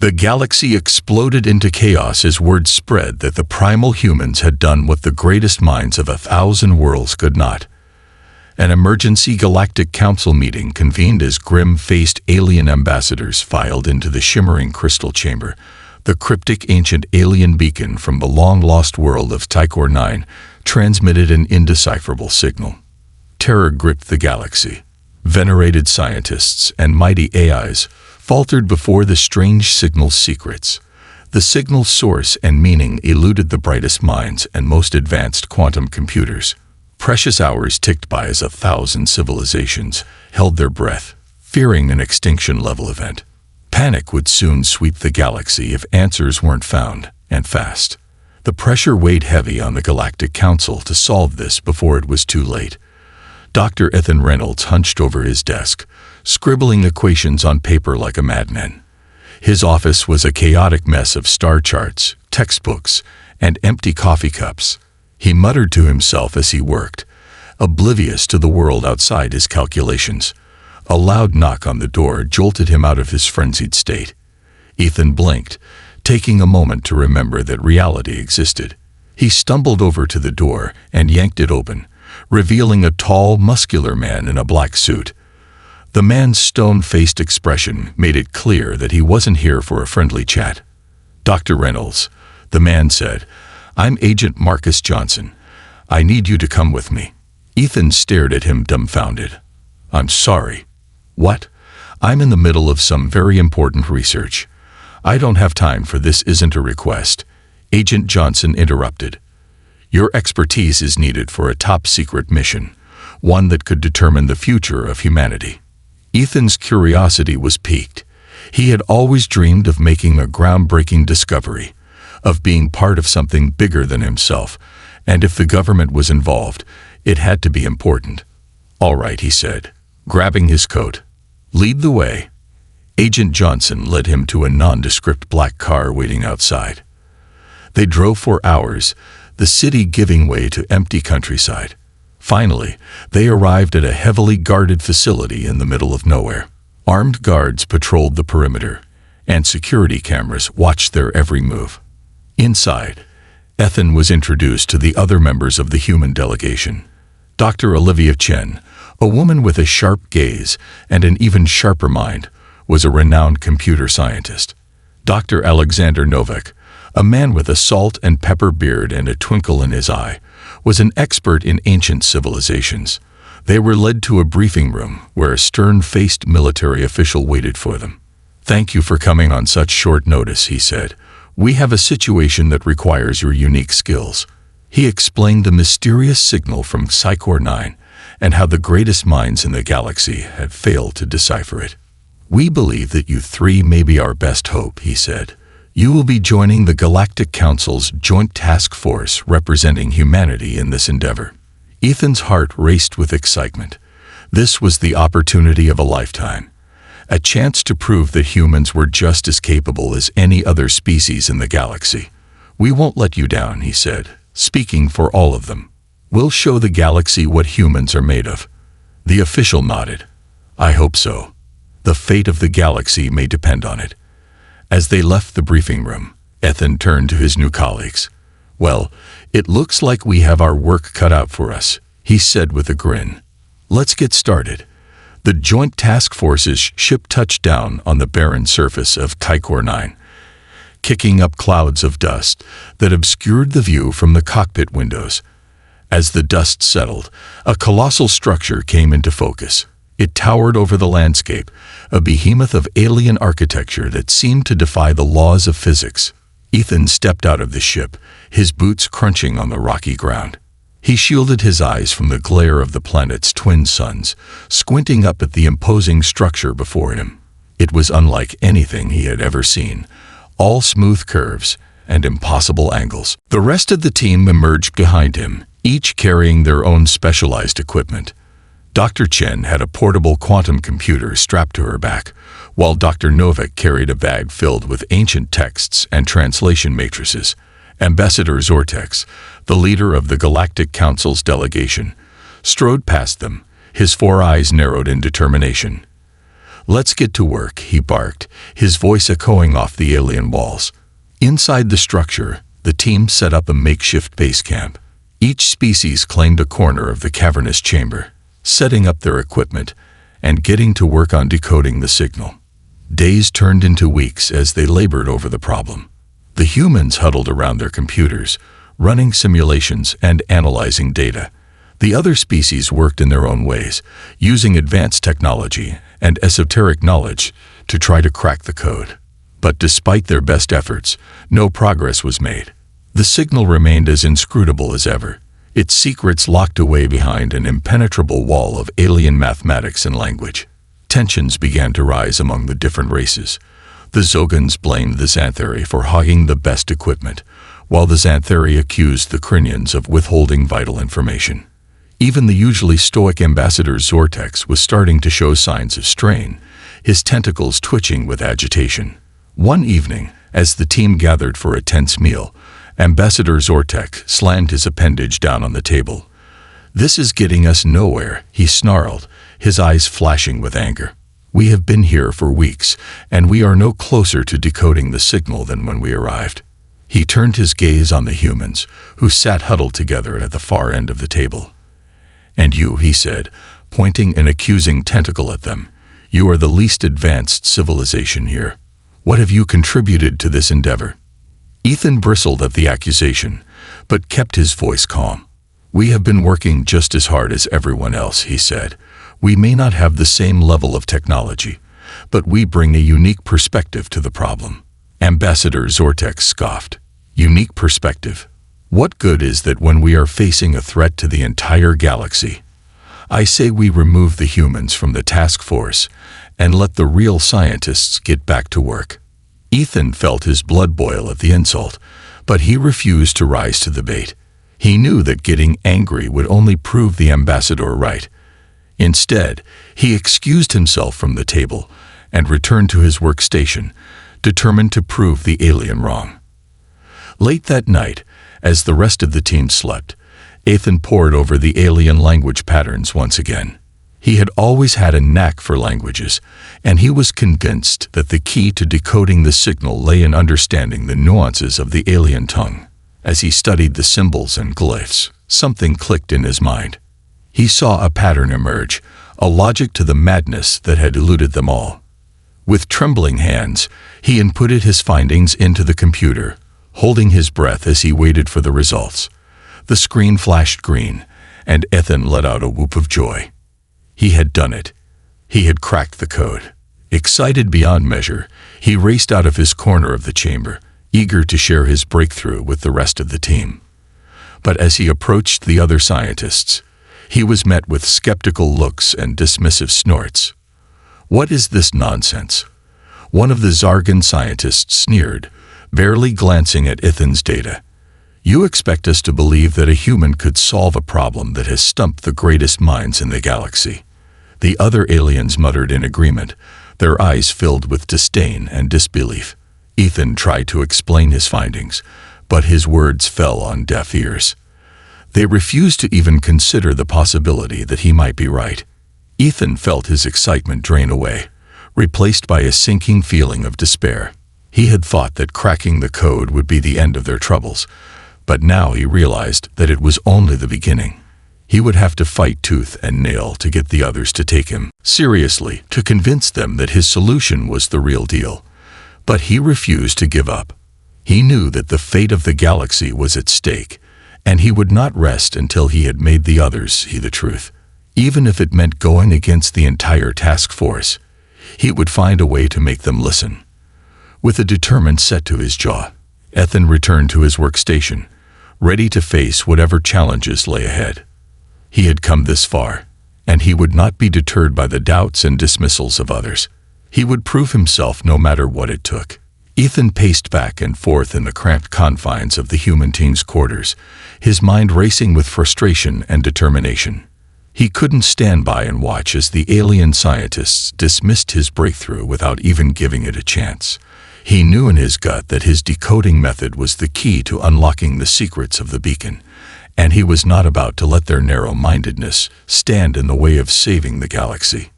The galaxy exploded into chaos as word spread that the primal humans had done what the greatest minds of 1,000 worlds could not. An emergency Galactic Council meeting convened as grim-faced alien ambassadors filed into the shimmering crystal chamber. The cryptic ancient alien beacon from the long-lost world of Tychor 9 transmitted an indecipherable signal. Terror gripped the galaxy. Venerated scientists and mighty AIs faltered before the strange signal's secrets. The signal's source and meaning eluded the brightest minds and most advanced quantum computers. Precious hours ticked by as 1,000 civilizations held their breath, fearing an extinction-level event. Panic would soon sweep the galaxy if answers weren't found, and fast. The pressure weighed heavy on the Galactic Council to solve this before it was too late. Dr. Ethan Reynolds hunched over his desk, scribbling equations on paper like a madman. His office was a chaotic mess of star charts, textbooks, and empty coffee cups. He muttered to himself as he worked, oblivious to the world outside his calculations. A loud knock on the door jolted him out of his frenzied state. Ethan blinked, taking a moment to remember that reality existed. He stumbled over to the door and yanked it open, revealing a tall, muscular man in a black suit. The man's stone-faced expression made it clear that he wasn't here for a friendly chat. "Dr. Reynolds," the man said, "I'm Agent Marcus Johnson. I need you to come with me." Ethan stared at him dumbfounded. "I'm sorry." "What?" "I'm in the middle of some very important research. I don't have time for this. Isn't a request," Agent Johnson interrupted. "Your expertise is needed for a top-secret mission, one that could determine the future of humanity." Ethan's curiosity was piqued. He had always dreamed of making a groundbreaking discovery, of being part of something bigger than himself, and if the government was involved, it had to be important. "All right," he said, grabbing his coat. "Lead the way." Agent Johnson led him to a nondescript black car waiting outside. They drove for hours, the city giving way to empty countryside. Finally, they arrived at a heavily guarded facility in the middle of nowhere. Armed guards patrolled the perimeter, and security cameras watched their every move. Inside, Ethan was introduced to the other members of the human delegation. Dr. Olivia Chen, a woman with a sharp gaze and an even sharper mind, was a renowned computer scientist. Dr. Alexander Novak, a man with a salt and pepper beard and a twinkle in his eye, was an expert in ancient civilizations. They were led to a briefing room where a stern-faced military official waited for them. "Thank you for coming on such short notice," he said. "We have a situation that requires your unique skills." He explained the mysterious signal from Tychor 9 and how the greatest minds in the galaxy had failed to decipher it. "We believe that you three may be our best hope," he said. "You will be joining the Galactic Council's joint task force representing humanity in this endeavor." Ethan's heart raced with excitement. This was the opportunity of a lifetime. A chance to prove that humans were just as capable as any other species in the galaxy. "We won't let you down," he said, speaking for all of them. "We'll show the galaxy what humans are made of." The official nodded. "I hope so. The fate of the galaxy may depend on it." As they left the briefing room, Ethan turned to his new colleagues. "Well, it looks like we have our work cut out for us," he said with a grin. "Let's get started." The Joint Task Force's ship touched down on the barren surface of Tychor 9, kicking up clouds of dust that obscured the view from the cockpit windows. As the dust settled, a colossal structure came into focus. It towered over the landscape, a behemoth of alien architecture that seemed to defy the laws of physics. Ethan stepped out of the ship, his boots crunching on the rocky ground. He shielded his eyes from the glare of the planet's twin suns, squinting up at the imposing structure before him. It was unlike anything he had ever seen, all smooth curves and impossible angles. The rest of the team emerged behind him, each carrying their own specialized equipment. Dr. Chen had a portable quantum computer strapped to her back, while Dr. Novak carried a bag filled with ancient texts and translation matrices. Ambassador Zortex, the leader of the Galactic Council's delegation, strode past them, his four eyes narrowed in determination. "Let's get to work," he barked, his voice echoing off the alien walls. Inside the structure, the team set up a makeshift base camp. Each species claimed a corner of the cavernous chamber, setting up their equipment and getting to work on decoding the signal. Days turned into weeks as they labored over the problem. The humans huddled around their computers, running simulations and analyzing data. The other species worked in their own ways, using advanced technology and esoteric knowledge to try to crack the code. But despite their best efforts, no progress was made. The signal remained as inscrutable as ever, its secrets locked away behind an impenetrable wall of alien mathematics and language. Tensions began to rise among the different races. The Zogans blamed the Xanthari for hogging the best equipment, while the Xanthari accused the Krinians of withholding vital information. Even the usually stoic ambassador Zortex was starting to show signs of strain, his tentacles twitching with agitation. One evening, as the team gathered for a tense meal, Ambassador Zortex slammed his appendage down on the table. "This is getting us nowhere," he snarled, his eyes flashing with anger. "We have been here for weeks, and we are no closer to decoding the signal than when we arrived." He turned his gaze on the humans, who sat huddled together at the far end of the table. "And you," he said, pointing an accusing tentacle at them, "you are the least advanced civilization here. What have you contributed to this endeavor?" Ethan bristled at the accusation, but kept his voice calm. "We have been working just as hard as everyone else," he said. "We may not have the same level of technology, but we bring a unique perspective to the problem." Ambassador Zortex scoffed. "Unique perspective? What good is that when we are facing a threat to the entire galaxy? I say we remove the humans from the task force and let the real scientists get back to work." Ethan felt his blood boil at the insult, but he refused to rise to the bait. He knew that getting angry would only prove the ambassador right. Instead, he excused himself from the table and returned to his workstation, determined to prove the alien wrong. Late that night, as the rest of the team slept, Ethan pored over the alien language patterns once again. He had always had a knack for languages, and he was convinced that the key to decoding the signal lay in understanding the nuances of the alien tongue. As he studied the symbols and glyphs, something clicked in his mind. He saw a pattern emerge, a logic to the madness that had eluded them all. With trembling hands, he inputted his findings into the computer, holding his breath as he waited for the results. The screen flashed green, and Ethan let out a whoop of joy. He had done it. He had cracked the code. Excited beyond measure, he raced out of his corner of the chamber, eager to share his breakthrough with the rest of the team. But as he approached the other scientists, he was met with skeptical looks and dismissive snorts. "What is this nonsense?" One of the Zargan scientists sneered, barely glancing at Ethan's data. "You expect us to believe that a human could solve a problem that has stumped the greatest minds in the galaxy?" The other aliens muttered in agreement, their eyes filled with disdain and disbelief. Ethan tried to explain his findings, but his words fell on deaf ears. They refused to even consider the possibility that he might be right. Ethan felt his excitement drain away, replaced by a sinking feeling of despair. He had thought that cracking the code would be the end of their troubles, but now he realized that it was only the beginning. He would have to fight tooth and nail to get the others to take him seriously, to convince them that his solution was the real deal. But he refused to give up. He knew that the fate of the galaxy was at stake, and he would not rest until he had made the others see the truth. Even if it meant going against the entire task force, he would find a way to make them listen. With a determined set to his jaw, Ethan returned to his workstation, ready to face whatever challenges lay ahead. He had come this far, and he would not be deterred by the doubts and dismissals of others. He would prove himself no matter what it took. Ethan paced back and forth in the cramped confines of the human team's quarters, his mind racing with frustration and determination. He couldn't stand by and watch as the alien scientists dismissed his breakthrough without even giving it a chance. He knew in his gut that his decoding method was the key to unlocking the secrets of the beacon, and he was not about to let their narrow-mindedness stand in the way of saving the galaxy.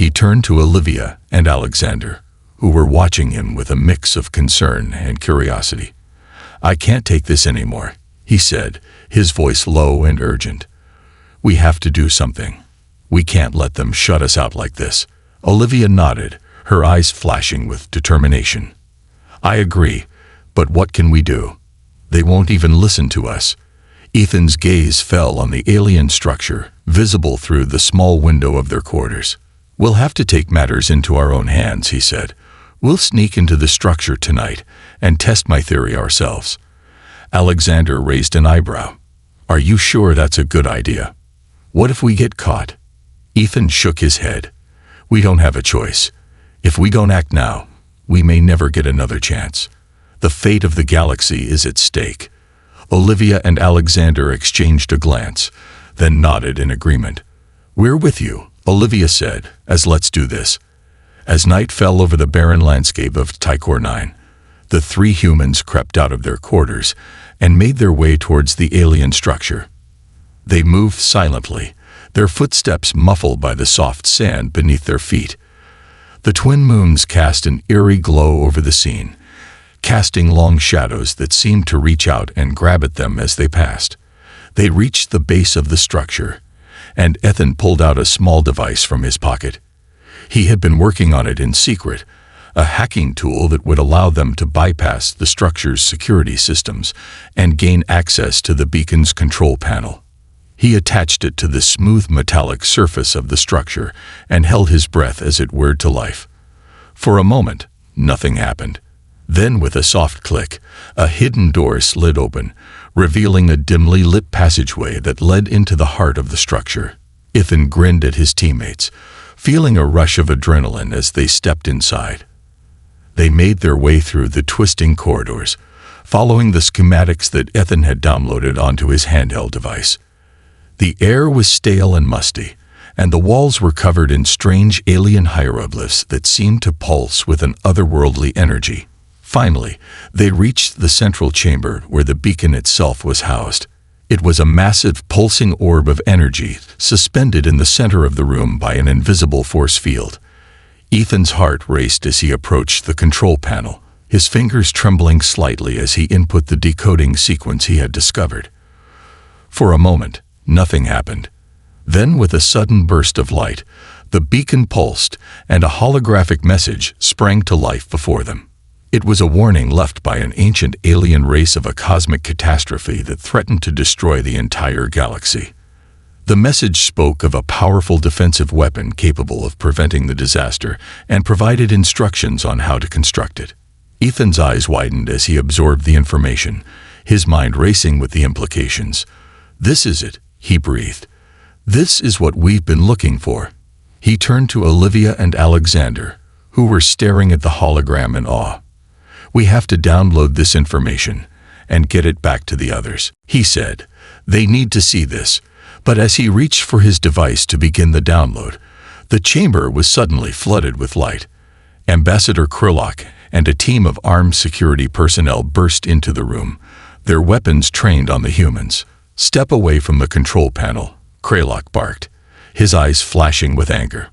He turned to Olivia and Alexander, who were watching him with a mix of concern and curiosity. "I can't take this anymore," he said, his voice low and urgent. "We have to do something. We can't let them shut us out like this." Olivia nodded, her eyes flashing with determination. "I agree, but what can we do? They won't even listen to us." Ethan's gaze fell on the alien structure, visible through the small window of their quarters. "We'll have to take matters into our own hands," he said. "We'll sneak into the structure tonight and test my theory ourselves." Alexander raised an eyebrow. "Are you sure that's a good idea? What if we get caught?" Ethan shook his head. "We don't have a choice. If we don't act now, we may never get another chance. The fate of the galaxy is at stake." Olivia and Alexander exchanged a glance, then nodded in agreement. "We're with you," Olivia said, "as let's do this." As night fell over the barren landscape of Tychor 9, the three humans crept out of their quarters and made their way towards the alien structure. They moved silently, their footsteps muffled by the soft sand beneath their feet. The twin moons cast an eerie glow over the scene, casting long shadows that seemed to reach out and grab at them as they passed. They reached the base of the structure, and Ethan pulled out a small device from his pocket. He had been working on it in secret, a hacking tool that would allow them to bypass the structure's security systems and gain access to the beacon's control panel. He attached it to the smooth metallic surface of the structure and held his breath as it whirred to life. For a moment, nothing happened. Then, with a soft click, a hidden door slid open, revealing a dimly lit passageway that led into the heart of the structure. Ethan grinned at his teammates, feeling a rush of adrenaline as they stepped inside. They made their way through the twisting corridors, following the schematics that Ethan had downloaded onto his handheld device. The air was stale and musty, and the walls were covered in strange alien hieroglyphs that seemed to pulse with an otherworldly energy. Finally, they reached the central chamber where the beacon itself was housed. It was a massive, pulsing orb of energy, suspended in the center of the room by an invisible force field. Ethan's heart raced as he approached the control panel, his fingers trembling slightly as he input the decoding sequence he had discovered. For a moment, nothing happened. Then, with a sudden burst of light, the beacon pulsed, and a holographic message sprang to life before them. It was a warning left by an ancient alien race of a cosmic catastrophe that threatened to destroy the entire galaxy. The message spoke of a powerful defensive weapon capable of preventing the disaster and provided instructions on how to construct it. Ethan's eyes widened as he absorbed the information, his mind racing with the implications. "This is it," he breathed. "This is what we've been looking for." He turned to Olivia and Alexander, who were staring at the hologram in awe. "We have to download this information and get it back to the others," he said. "They need to see this." But as he reached for his device to begin the download, the chamber was suddenly flooded with light. Ambassador Krylak and a team of armed security personnel burst into the room, their weapons trained on the humans. "Step away from the control panel," Krylak barked, his eyes flashing with anger.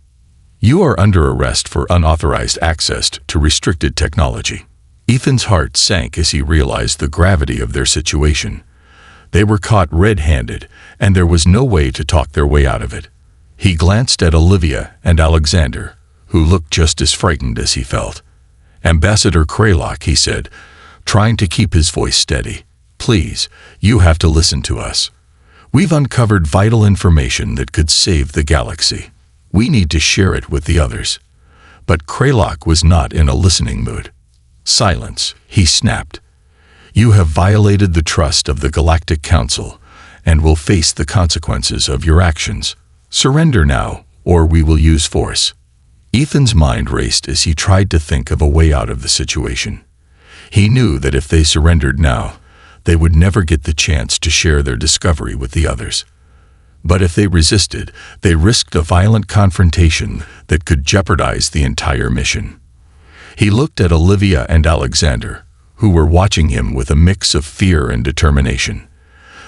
"You are under arrest for unauthorized access to restricted technology." Ethan's heart sank as he realized the gravity of their situation. They were caught red-handed, and there was no way to talk their way out of it. He glanced at Olivia and Alexander, who looked just as frightened as he felt. "Ambassador Krylak," he said, trying to keep his voice steady, "please, you have to listen to us. We've uncovered vital information that could save the galaxy. We need to share it with the others." But Krylak was not in a listening mood. "Silence," he snapped. "You have violated the trust of the Galactic Council and will face the consequences of your actions. Surrender now, or we will use force." Ethan's mind raced as he tried to think of a way out of the situation. He knew that if they surrendered now, they would never get the chance to share their discovery with the others. But if they resisted, they risked a violent confrontation that could jeopardize the entire mission. He looked at Olivia and Alexander, who were watching him with a mix of fear and determination.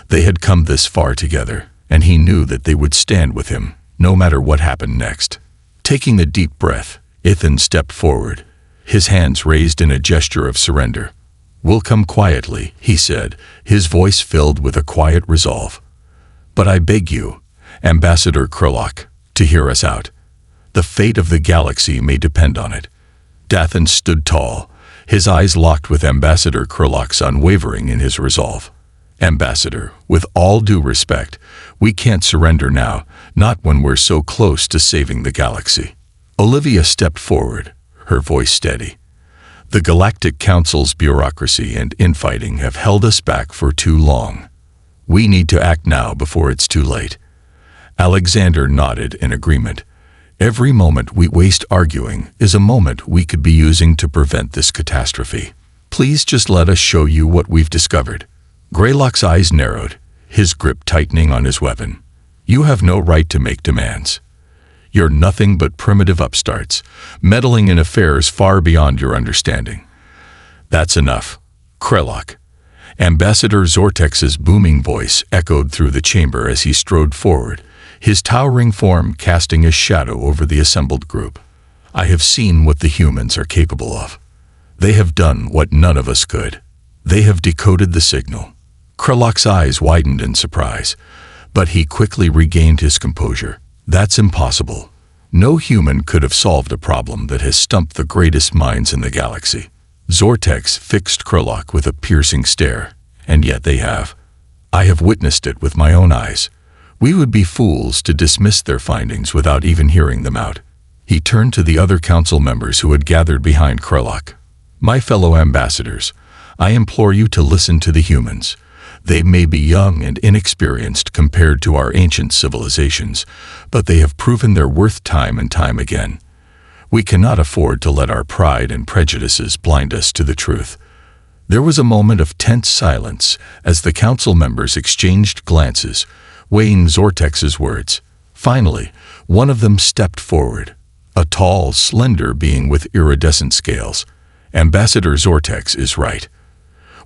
They had come this far together, and he knew that they would stand with him, no matter what happened next. Taking a deep breath, Ethan stepped forward, his hands raised in a gesture of surrender. "We'll come quietly," he said, his voice filled with a quiet resolve. "But I beg you, Ambassador Krulok, to hear us out. The fate of the galaxy may depend on it." Dathan stood tall, his eyes locked with Ambassador Krulok's, unwavering in his resolve. "Ambassador, with all due respect, we can't surrender now, not when we're so close to saving the galaxy." Olivia stepped forward, her voice steady. "The Galactic Council's bureaucracy and infighting have held us back for too long. We need to act now before it's too late." Alexander nodded in agreement. "Every moment we waste arguing is a moment we could be using to prevent this catastrophe. Please just let us show you what we've discovered." Greylock's eyes narrowed, his grip tightening on his weapon. "You have no right to make demands. You're nothing but primitive upstarts, meddling in affairs far beyond your understanding." "That's enough, Krulok." Ambassador Zortex's booming voice echoed through the chamber as he strode forward, his towering form casting a shadow over the assembled group. "I have seen what the humans are capable of. They have done what none of us could. They have decoded the signal." Krulok's eyes widened in surprise, but he quickly regained his composure. "That's impossible. No human could have solved a problem that has stumped the greatest minds in the galaxy." Zortex fixed Krulok with a piercing stare. "And yet they have. I have witnessed it with my own eyes. We would be fools to dismiss their findings without even hearing them out." He turned to the other council members who had gathered behind Krulok. "My fellow ambassadors, I implore you to listen to the humans. They may be young and inexperienced compared to our ancient civilizations, but they have proven their worth time and time again. We cannot afford to let our pride and prejudices blind us to the truth." There was a moment of tense silence as the council members exchanged glances, weighing Zortex's words. Finally, one of them stepped forward, a tall, slender being with iridescent scales. "Ambassador Zortex is right.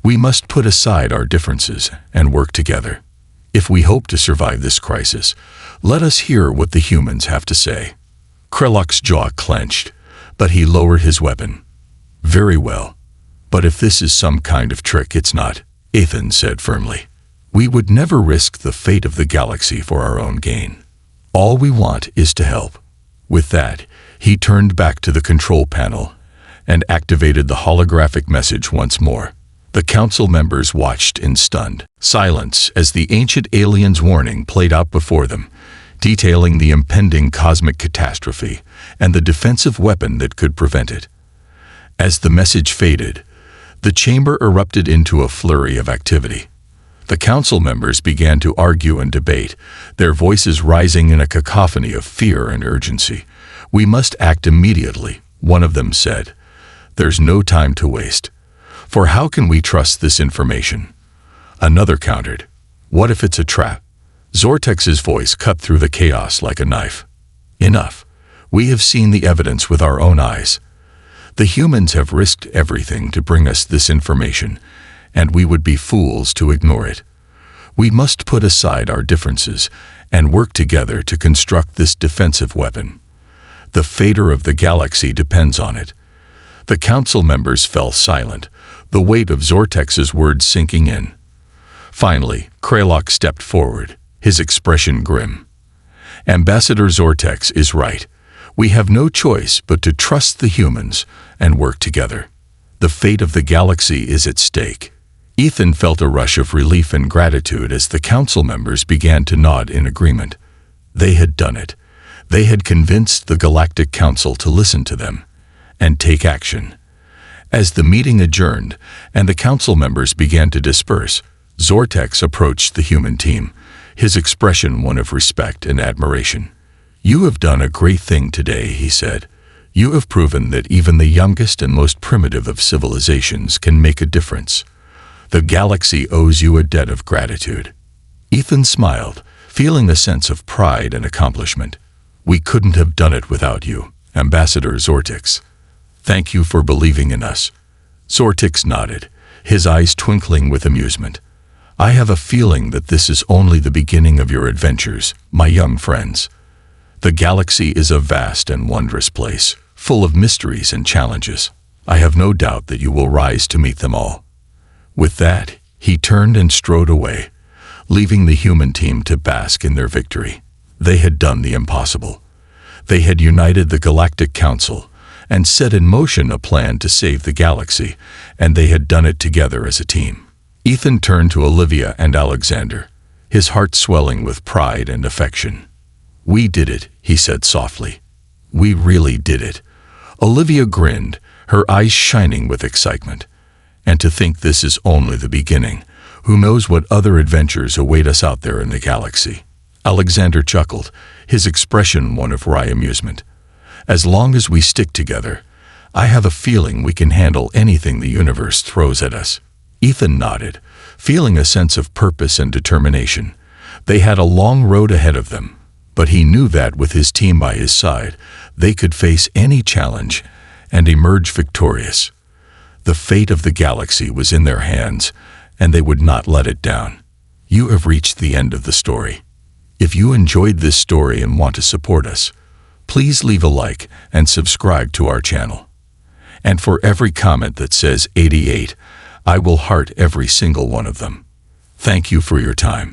We must put aside our differences and work together. If we hope to survive this crisis, let us hear what the humans have to say." Krulok's jaw clenched, but he lowered his weapon. "Very well. But if this is some kind of trick, it's not," Ethan said firmly. "We would never risk the fate of the galaxy for our own gain. All we want is to help." With that, he turned back to the control panel and activated the holographic message once more. The council members watched in stunned silence as the ancient alien's warning played out before them, detailing the impending cosmic catastrophe and the defensive weapon that could prevent it. As the message faded, the chamber erupted into a flurry of activity. The council members began to argue and debate, their voices rising in a cacophony of fear and urgency. "We must act immediately," one of them said. "There's no time to waste. For how can we trust this information?" Another countered, "What if it's a trap?" Zortex's voice cut through the chaos like a knife. "Enough. We have seen the evidence with our own eyes. The humans have risked everything to bring us this information, and we would be fools to ignore it. We must put aside our differences and work together to construct this defensive weapon. The fate of the galaxy depends on it." The council members fell silent, the weight of Zortex's words sinking in. Finally, Krulok stepped forward, his expression grim. "Ambassador Zortex is right. We have no choice but to trust the humans and work together. The fate of the galaxy is at stake." Ethan felt a rush of relief and gratitude as the council members began to nod in agreement. They had done it. They had convinced the Galactic Council to listen to them and take action. As the meeting adjourned and the council members began to disperse, Zortex approached the human team, his expression one of respect and admiration. "You have done a great thing today," he said. "You have proven that even the youngest and most primitive of civilizations can make a difference. The galaxy owes you a debt of gratitude." Ethan smiled, feeling a sense of pride and accomplishment. "We couldn't have done it without you, Ambassador Zortex. Thank you for believing in us." Zortex nodded, his eyes twinkling with amusement. "I have a feeling that this is only the beginning of your adventures, my young friends." The galaxy is a vast and wondrous place, full of mysteries and challenges. I have no doubt that you will rise to meet them all." With that, he turned and strode away, leaving the human team to bask in their victory. They had done the impossible. They had united the Galactic Council and set in motion a plan to save the galaxy, and they had done it together as a team. Ethan turned to Olivia and Alexander, his heart swelling with pride and affection. "We did it," he said softly. "We really did it." Olivia grinned, her eyes shining with excitement. "And to think this is only the beginning. Who knows what other adventures await us out there in the galaxy?" Alexander chuckled, his expression one of wry amusement. "As long as we stick together, I have a feeling we can handle anything the universe throws at us." Ethan nodded, feeling a sense of purpose and determination. They had a long road ahead of them, but he knew that with his team by his side, they could face any challenge and emerge victorious. The fate of the galaxy was in their hands, and they would not let it down. You have reached the end of the story. If you enjoyed this story and want to support us, please leave a like and subscribe to our channel. And for every comment that says 88, I will heart every single one of them. Thank you for your time.